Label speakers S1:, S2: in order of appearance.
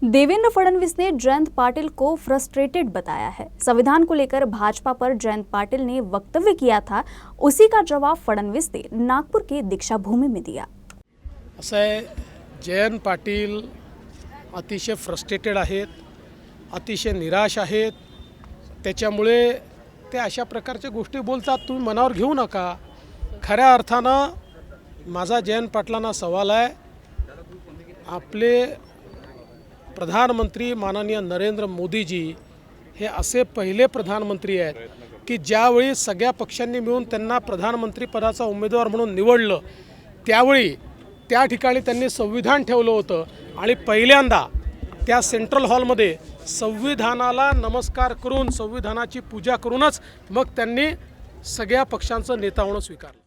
S1: देवेंद्र फडणवीस ने जयंत पाटिल को फ्रस्ट्रेटेड बताया है। संविधान को लेकर भाजपा पर जयंत पाटिल ने वक्तव्य किया था, उसी का जवाब फडणवीस ने नागपुर के दीक्षा भूमि में दिया।
S2: असं आहे, जयंत पाटिल अतिशय फ्रस्ट्रेटेड आहेत, अतिशय निराश आहेत। त्याच्यामुळे ते अशा प्रकारच्या गोष्टी बोलतात, तुम्ही मनावर घेऊ नका। खऱ्या अर्थानं माझा जयंत पाटलांना सवाल आहे, आपले प्रधानमंत्री माननीय नरेंद्र मोदीजी हे असे पहिले प्रधानमंत्री आहेत की ज्यावेळी सगळ्या पक्षांनी मिळून त्यांना प्रधानमंत्री पदाचा उमेदवार म्हणून निवडलं, त्यावेळी त्या ठिकाणी त्यांनी संविधान ठेवलं होतं आणि पहिल्यांदा त्या सेंट्रल हॉलमध्ये संविधानाला नमस्कार करून संविधानाची पूजा करूनच मग त्यांनी सगळ्या पक्षांचं नेता होणं स्वीकारलं।